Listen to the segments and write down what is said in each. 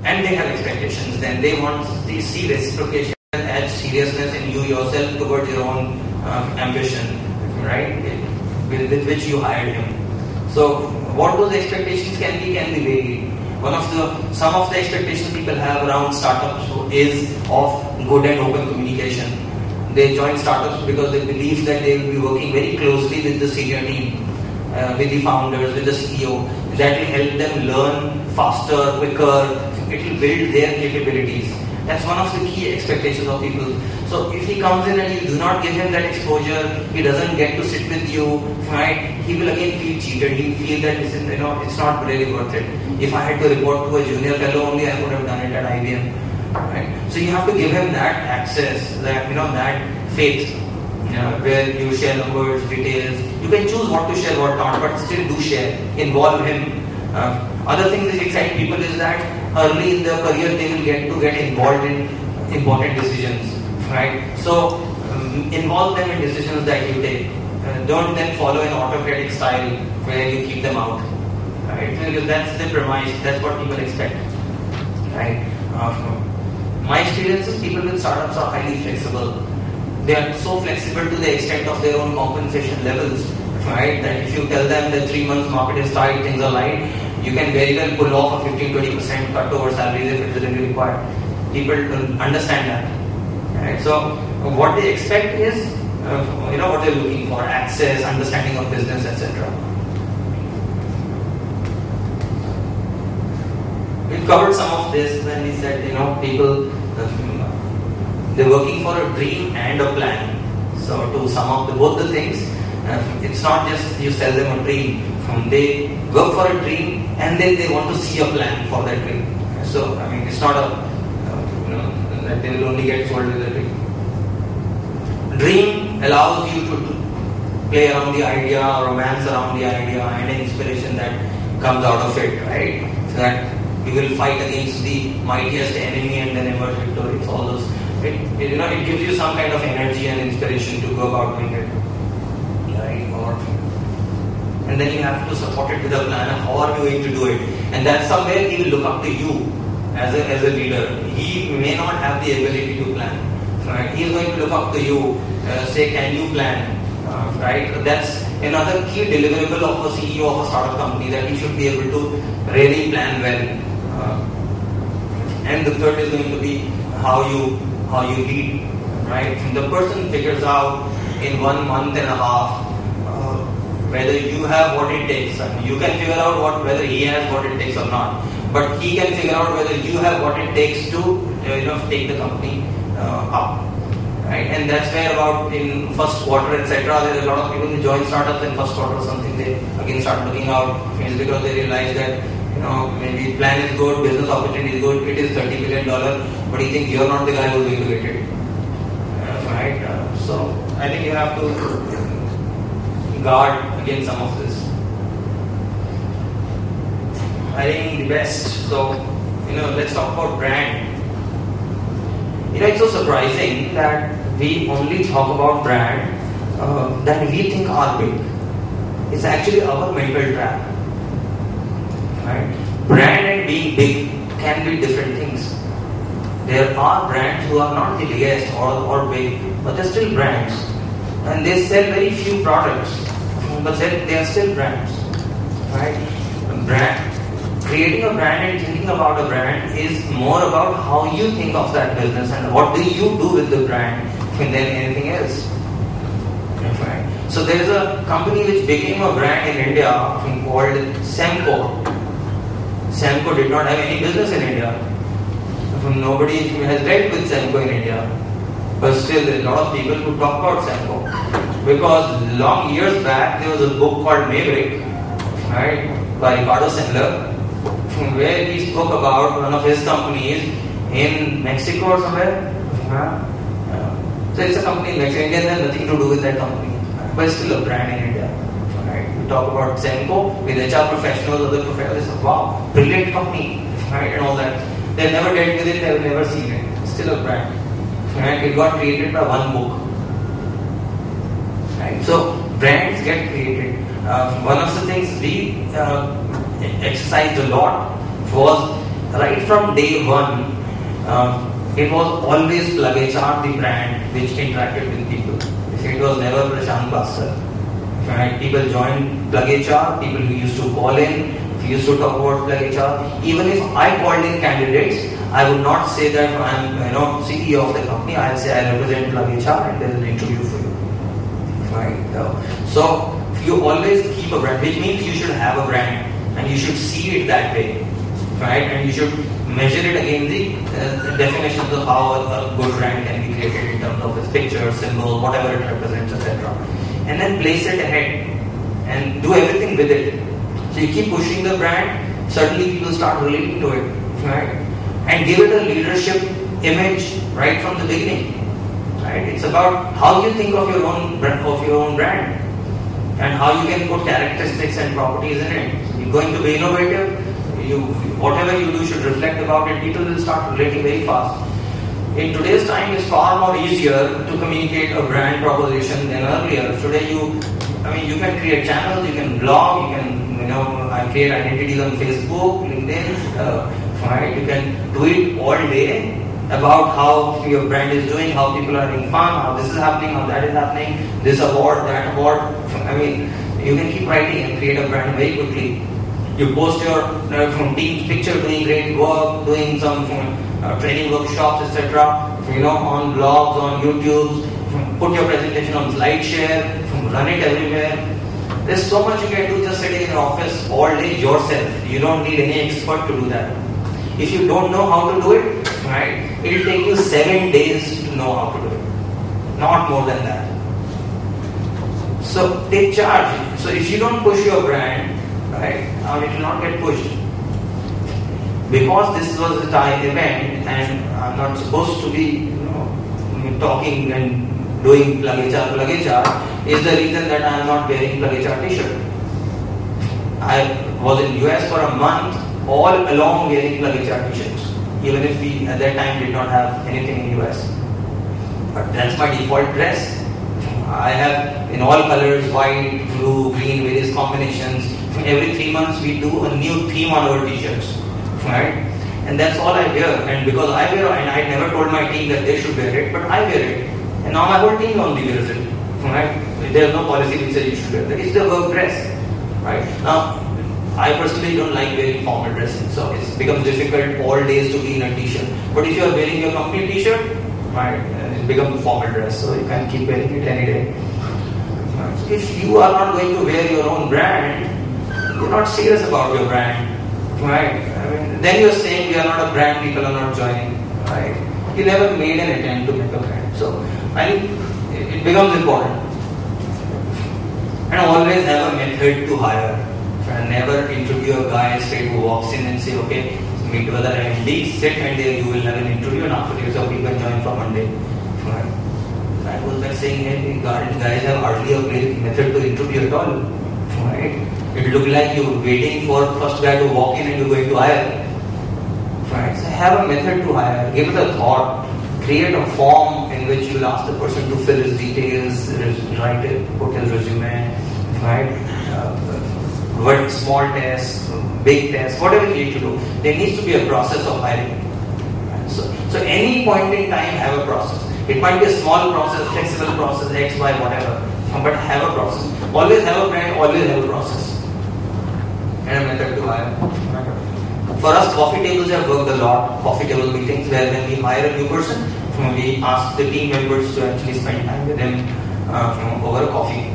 and they have expectations, then they see reciprocation as seriousness in you yourself towards your own ambition, right? With which you hired him. So what those expectations can be varied. Some of the expectations people have around startups is of good and open communication. They join startups because they believe that they will be working very closely with the senior team, with the founders, with the CEO. That will help them learn faster, quicker. It will build their capabilities. That's one of the key expectations of people. So if he comes in and you do not give him that exposure, he doesn't get to sit with you, right? He will again feel cheated. He'll feel that it's not really worth it. If I had to report to a junior fellow only, I would have done it at IBM, right? So you have to give him that access, that faith, where you share numbers, details. You can choose what to share, what not, but still do share. Involve him. Other things that excite people is that early in their career they will get involved in important decisions, right? So involve them in decisions that you take. Don't then follow an autocratic style where you keep them out, right? Because that's the premise. That's what people expect, right? My experience is people with startups are highly flexible. They are so flexible to the extent of their own compensation levels, right? That if you tell them that 3 months market is tight, things are light, you can very well pull off a 15-20% cut over salaries if it's really required. People understand that, right? So what they expect is, what they're looking for: access, understanding of business, etc. We've covered some of this when we said, people they're working for a dream and a plan. So to sum up both the things, it's not just you sell them a dream. They work for a dream and then they want to see a plan for that dream. So it's not that they will only get sold with a dream. Dream allows you to play around the idea, romance around the idea, and inspiration that comes out of it, right? So that you will fight against the mightiest enemy and then emerge victorious. All those, it gives you some kind of energy and inspiration to go about doing it, right? And then you have to support it with a plan of how are you going to do it. And that's somewhere he will look up to you as a leader. He may not have the ability to plan, right? He is going to look up to you, say, can you plan, right? That's another key deliverable of a CEO of a startup company, that he should be able to really plan well. And the third is going to be how you lead, right? The person figures out in 1 month and a half whether you have what it takes. You can figure out whether he has what it takes or not, but he can figure out whether you have what it takes to take the company up, right? And that's where about in first quarter, etc. There are a lot of people who join startups in first quarter or something. They again start looking out. It's because they realize that maybe plan is good, business opportunity is good, it is $30 million, but he thinks you're not the guy who's going to get it, right? So I think you have to guard against some of this. I think the best. So, let's talk about brand. It's so surprising that we only talk about brand that we think are big. It's actually our mental trap. Right? Brand and being big can be different things. There are brands who are not the biggest or big, but they're still brands. And they sell very few products, but then they are still brands, right? Creating a brand and thinking about a brand is more about how you think of that business and what do you do with the brand than anything else. Right? So there is a company which became a brand in India called Semco. Semco did not have any business in India. Nobody has dealt with Semco in India. But still, there are a lot of people who talk about Semco. Because long years back, there was a book called Maverick, right, by Ricardo Sandler, where he spoke about one of his companies in Mexico or somewhere. So it's a company in Mexico. India has nothing to do with that company, but it's still a brand in India. Right? We talk about Semco with HR professionals, other professionals. They say, wow, brilliant company, right, and all that. They've never dealt with it, they've never seen it. It's still a brand. Right? It got created by one book. Right? So brands get created. One of the things we exercised a lot was right from day one, it was always Plug HR, the brand, which interacted with people. It was never Prashant Buster. Right? People joined Plug HR, people who used to call in, who used to talk about Plug HR. Even if I called in candidates, I would not say that I'm CEO of the company. I'll say I represent Plug HR and there's an interview for you. Right? So you always keep a brand, which means you should have a brand and you should see it that way. Right? And you should measure it against the definitions of how a good brand can be created in terms of its picture, symbol, whatever it represents, etc. And then place it ahead and do everything with it. So you keep pushing the brand, suddenly people start relating to it, right? And give it a leadership image right from the beginning. Right? It's about how you think of your own brand and how you can put characteristics and properties in it. You're going to be innovative. Whatever you do should reflect about it. People will start relating very fast. In today's time, it's far more easier to communicate a brand proposition than earlier. Today, you can create channels, you can blog, you can create identities on Facebook, LinkedIn, right? You can tweet all day about how your brand is doing, how people are having fun, how this is happening, how that is happening, this award, that award. You can keep writing and create a brand very quickly. You post your team's picture doing great work, doing some training workshops, etc. On blogs, on YouTube. Put your presentation on SlideShare, run it everywhere. There's so much you can do just sitting in your office all day yourself. You don't need any expert to do that. If you don't know how to do it, right, it'll take you 7 days to know how to do it. Not more than that. So they charge. So if you don't push your brand, right, it will not get pushed. Because this was a Thai event and I'm not supposed to be talking and doing Plug HR is the reason that I am not wearing Plug HR t-shirt. I was in US for a month all along wearing Plug HR t-shirts, even if we at that time did not have anything in US. But that's my default dress. I have in all colors, white, blue, green, various combinations. Every 3 months we do a new theme on our t-shirts, right? And that's all I wear. And because I wear, and I never told my team that they should wear it, but I wear it. And now my whole team only wears it, right? There's no policy which says you should wear it. It's the work dress, right? Now, I personally don't like wearing formal dressing, so it becomes difficult all days to be in a t-shirt. But if you are wearing your company t-shirt, right, it becomes formal dress, so you can keep wearing it any day. So if you are not going to wear your own brand, you're not serious about your brand, right? Then you're saying we are not a brand, people are not joining, right? You never made an attempt to make a brand. So I think it becomes important. And always have a method to hire. And never interview a guy straight who walks in and say, okay, meet with other MD, sit and there you will have an interview and after this you can join from Monday. Right? That was like saying, hey, guys have hardly a great method to interview at all. Right? It looked like you're waiting for the first guy to walk in and you're going to hire. Right? So have a method to hire, give it a thought, create a form in which you will ask the person to fill his details, write it, put his resume, right? Small tests, big tests, whatever you need to do. There needs to be a process of hiring. Right? So any point in time have a process. It might be a small process, flexible process, X, Y, whatever. But have a process. Always have a brand, always have a process. And a method to hire. For us, coffee tables have worked a lot. Coffee table meetings where when we hire a new person, we ask the team members to actually spend time with them over a coffee.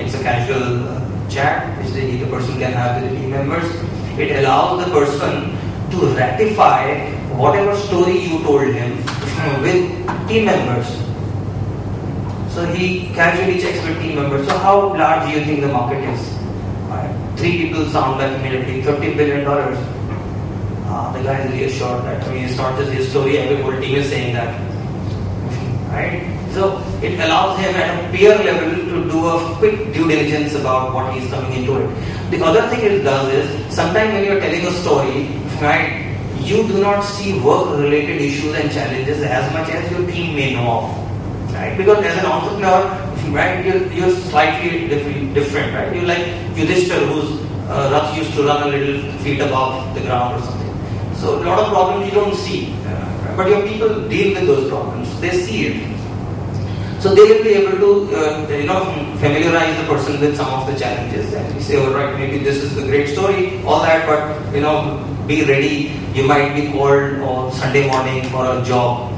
It's a casual chat which the person can have with the team members. It allows the person to ratify whatever story you told him with team members. So he casually checks with team members. So how large do you think the market is? 3 people sound like immediately $50 billion. The guy is reassured that it's not just his story, every whole team is saying that. Right? So it allows him at a peer level to do a quick due diligence about what he's coming into it. The other thing it does is, sometimes when you're telling a story, right, you do not see work-related issues and challenges as much as your team may know of. Right? Because as an entrepreneur, right, you're slightly different, right? You're like Yudhishthir, whose Rath used to run a little feet above the ground or something. So a lot of problems you don't see, but your people deal with those problems. They see it. So they will be able to, familiarize the person with some of the challenges. And we say, all right, maybe this is the great story, all that, but be ready. You might be called on Sunday morning for a job,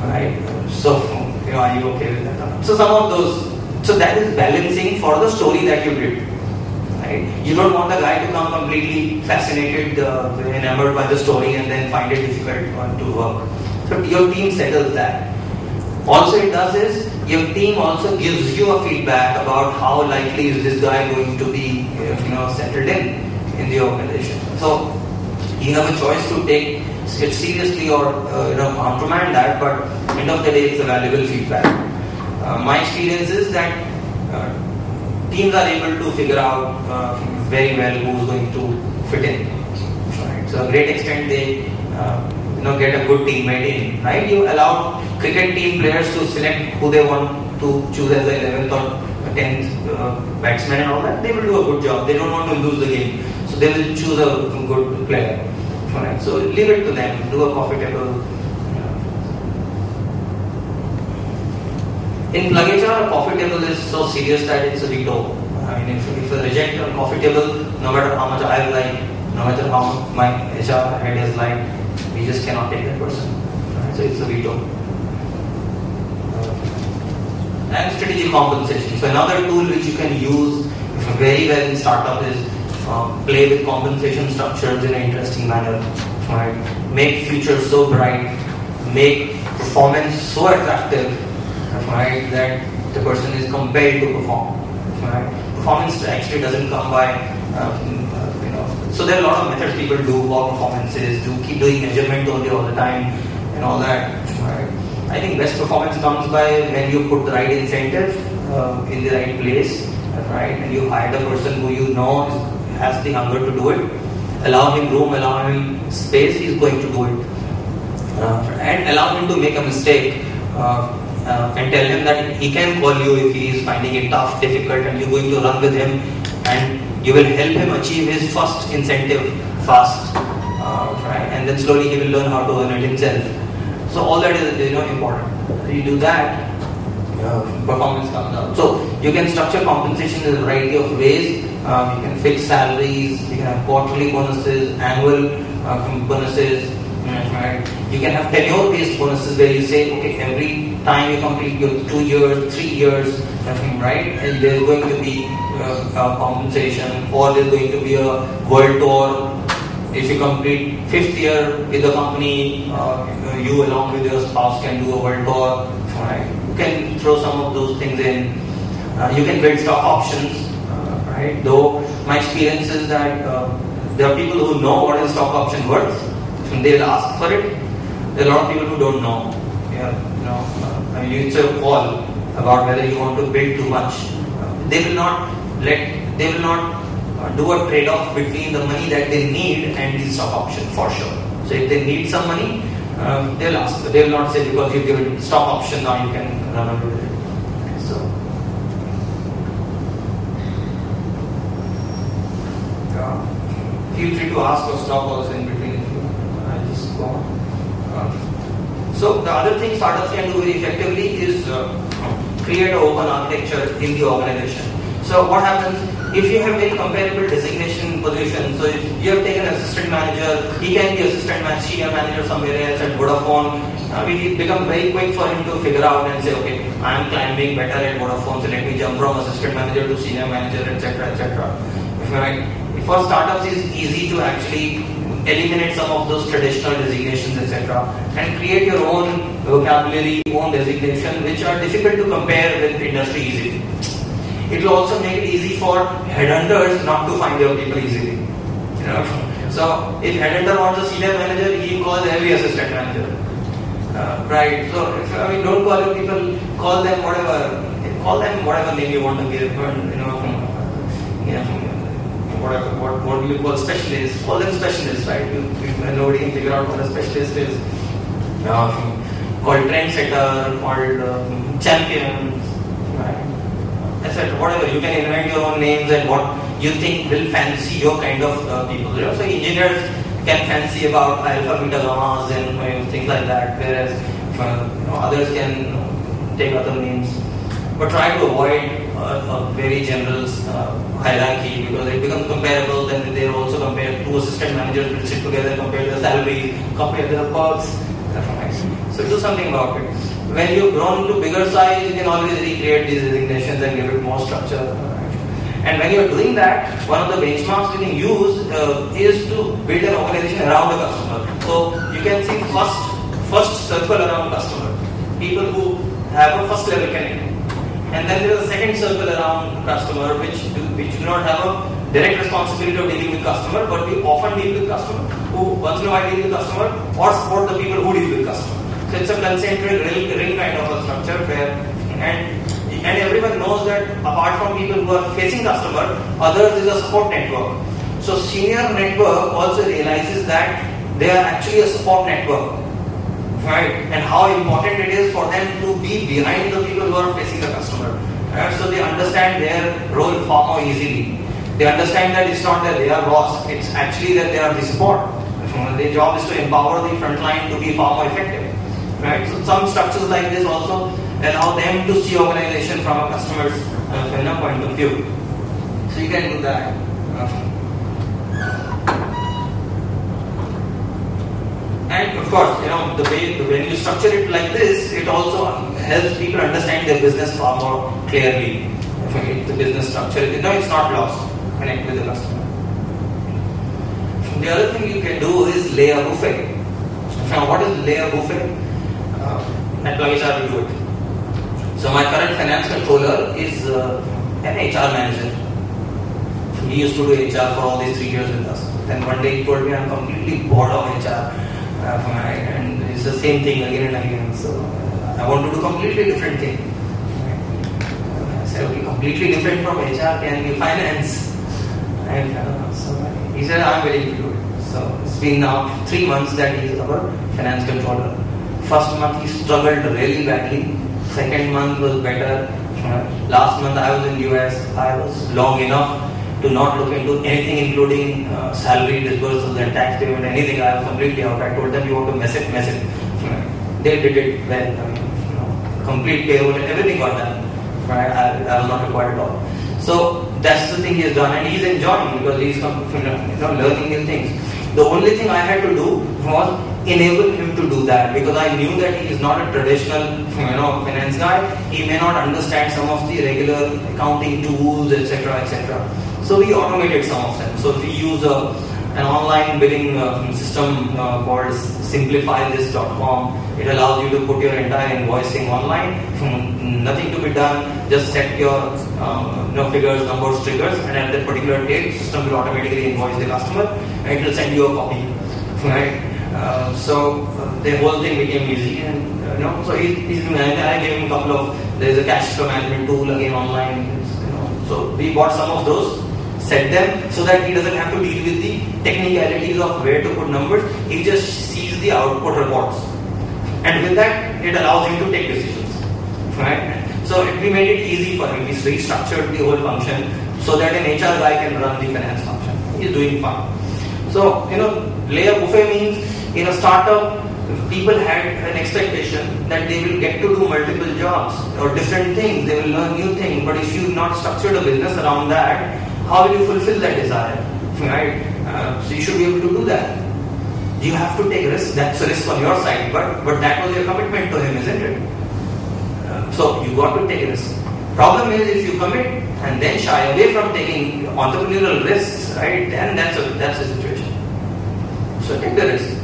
right? So, are you okay with that? So some of those. So that is balancing for the story that you did. Right? You don't want the guy to come completely fascinated, enamored by the story, and then find it difficult to work. So your team settles that. Also, it does is your team also gives you a feedback about how likely is this guy going to be, settled in the organization. So you have a choice to take it seriously or countermand that, but end of the day, it's a valuable feedback. My experience is that teams are able to figure out very well who's going to fit in. Right? So, a great extent they get a good teammate in. Right? You allow cricket team players to select who they want to choose as the 11th or 10th batsman and all that. They will do a good job. They don't want to lose the game, so they will choose a good player. Right? So leave it to them. Do a profitable. In plug-HR, profitable is so serious that it's a veto. I mean, if you reject a profitable, no matter how much I like, no matter how my HR head is like, we just cannot take that person. Right? So it's a veto. And strategic compensation. So another tool which you can use very well in startup is play with compensation structures in an interesting manner. Right? Make future so bright, make performance so attractive. Right, that the person is compelled to perform. Right? Performance actually doesn't come by, So there are a lot of methods people do for performances, keep doing measurement only all the time, and all that. Right? I think best performance comes by when you put the right incentive in the right place, right? And you hire the person who you know has the hunger to do it. Allow him room, allow him space. He's going to do it, and allow him to make a mistake. And tell him that he can call you if he is finding it tough, difficult, and you're going to run with him, and you will help him achieve his first incentive fast, right? And then slowly he will learn how to earn it himself. So all that is important. You do that, performance comes out. So you can structure compensation in a variety of ways. You can fix salaries. You can have quarterly bonuses, annual bonuses. Right. You can have tenure-based bonuses where you say, okay, every time you complete your 2 years, 3 years, right, and there's going to be compensation, or there's going to be a world tour. If you complete 5th year with the company, you along with your spouse can do a world tour. Right. You can throw some of those things in. You can build stock options. Right. Though my experience is that there are people who know what is stock option worth. And they will ask for it. There are a lot of people who don't know. It's a call about whether you want to build too much. They will not do a trade-off between the money that they need and the stock option for sure. So if they need some money, they'll ask. They will not say because you've given stock option now you can run away with it. So feel free to ask for stock also in between. So the other thing startups can do very effectively is create an open architecture in the organization. So what happens if you have very comparable designation position? So if you have taken assistant manager, he can be assistant manager, senior manager somewhere else at Vodafone. It becomes very quick for him to figure out and say, okay, I am climbing better at Vodafone, so let me jump from assistant manager to senior manager, etc., etc. For startups, it's easy to actually eliminate some of those traditional designations, etc., and create your own vocabulary, own designation, which are difficult to compare with industry easily. It will also make it easy for headhunters not to find your people easily. So if headhunter wants a senior manager, he calls every assistant manager, right? So don't call your people, call them whatever name you want to give, what do you call specialists? Call them specialists, right? Nobody can figure out what a specialist is. Called trendsetter, called champion, right? Etc. Whatever. You can invent your own names and what you think will fancy your kind of people. So engineers can fancy about alpha, beta, gammas and things like that, whereas others can take other names. But try to avoid a very general hierarchy, because it becomes comparable. Then they are also compared. Two assistant managers will sit together, compare their salary, compare their perks. So do something about it. When you've grown to bigger size, you can always recreate these designations and give it more structure. And when you're doing that, one of the benchmarks you can use is to build an organization around the customer. So you can see first circle around customer, people who have a first level connect. And then there is a second circle around customer, which do not have a direct responsibility of dealing with customer, but we often deal with customer, who once in a while deal with customer, or support the people who deal with customer. So it's a concentric ring kind of a structure where, and everyone knows that apart from people who are facing customer, others is a support network. So senior network also realizes that they are actually a support network, right? And how important it is for them to be behind the people who are facing the customer. Right? So they understand their role far more easily. They understand that it's not that they are boss, it's actually that they are the support. Their job is to empower the front line to be far more effective. Right? So some structures like this also allow them to see organization from a customer's point of view. So you can do that. And of course, the way when you structure it like this, it also helps people understand their business far more clearly. The business structure, it's not lost. Connect with the customer. The other thing you can do is lay a buffet. Now, what is lay a buffet? At HR we do it. So my current finance controller is an HR manager. He used to do HR for all these 3 years with us. Then one day he told me, I'm completely bored of HR. And it's the same thing again and again. So I want to do completely different thing. I said, okay, completely different from HR can be finance. And so he said, I'm willing to do it. So it's been now 3 months that he is our finance controller. First month he struggled really badly. Second month was better. Last month I was in US. I was long enough to not look into anything, including salary disbursals and tax payment, anything. I was completely out. I told them, you want to mess it. They did it well. Complete payroll and everything got done. Right? I was not required at all. So that's the thing he has done, and he's enjoying because he's learning new things. The only thing I had to do was enable him to do that, because I knew that he is not a traditional finance guy. He may not understand some of the regular accounting tools, etc., etc. So we automated some of them. So we use an online billing system called simplifythis.com. It allows you to put your entire invoicing online. Nothing to be done. Just set your figures, numbers, triggers, and at that particular date, the system will automatically invoice the customer, and it will send you a copy. Right? So the whole thing became easy, and so he's doing. I gave him a couple of. There is a cash flow management tool again online. So we bought some of those, set them so that he doesn't have to deal with the technicalities of where to put numbers. He just sees the output reports, and with that, it allows him to take decisions. Right? So we made it easy for him. We restructured the whole function so that an HR guy can run the finance function. He's doing fine. So lay a buffet means in a startup, people had an expectation that they will get to do multiple jobs or different things. They will learn new things. But if you've not structured a business around that, how will you fulfill that desire? Right? So you should be able to do that. You have to take risk. That's a risk on your side, but that was your commitment to him, isn't it? So you got to take a risk. Problem is, if you commit and then shy away from taking entrepreneurial risks, right? Then that's a situation. So take the risk.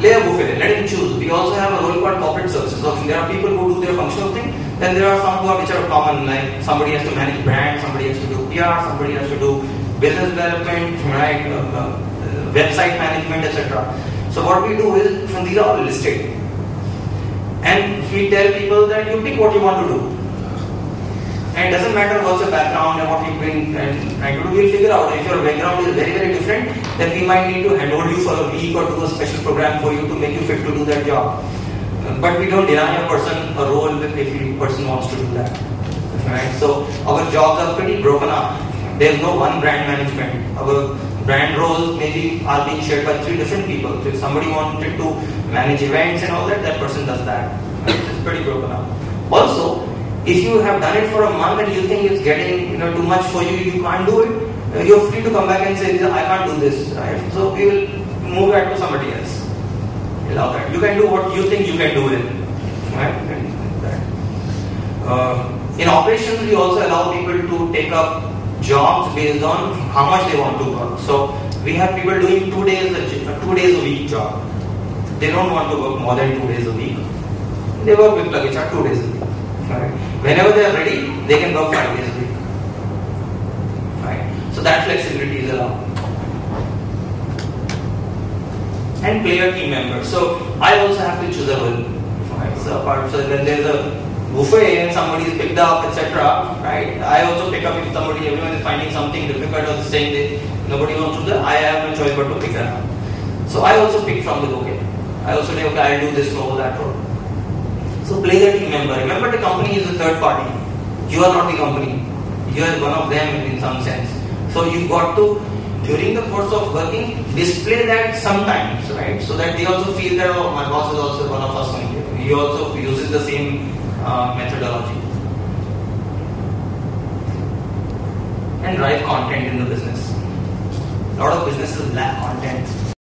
Lay a buffet. Let him choose. We also have a role called corporate services. So there are people who do their functional thing. Then there are some which are common, like somebody has to manage brand, somebody has to do PR, somebody has to do business development, right? Website management, etc. So what we do is, these are all listed. And we tell people that you pick what you want to do. And it doesn't matter what's your background and what you bring and try to do. We'll figure out if your background is very, very different, then we might need to handhold you for a week or do a special program for you to make you fit to do that job. But we don't deny a person a role if the person wants to do that. Right? So our jobs are pretty broken up. There's no one brand management. Our brand roles maybe are being shared by 3 different people. So if somebody wanted to manage events and all that, that person does that. Right? It's pretty broken up. Also, if you have done it for a month and you think it's getting too much for you, you can't do it, you're free to come back and say, I can't do this. Right? So we will move that to somebody else. Allow that. You can do what you think you can do it. Right? In operations, we also allow people to take up jobs based on how much they want to work. So we have people doing 2 days a week job. They don't want to work more than 2 days a week. They work with luggage 2 days a week. Right? Whenever they are ready, they can work 5 days a week. Right? So that flexibility is allowed. And player team members. So I also have to choose a role. Right? So when there's a buffet and somebody is picked up, etc. Right? I also pick up if everyone is finding something difficult or saying that nobody wants to do that. I have no choice but to pick that up. So I also pick from the bouquet. I also say, okay, I'll do this role, that role. So play the team member. Remember, the company is a third party. You are not the company. You are one of them in some sense. So you got to, during the course of working, display that sometimes, right? So that they also feel that, oh, my boss is also one of us. He also uses the same methodology. And drive content in the business. A lot of businesses lack content.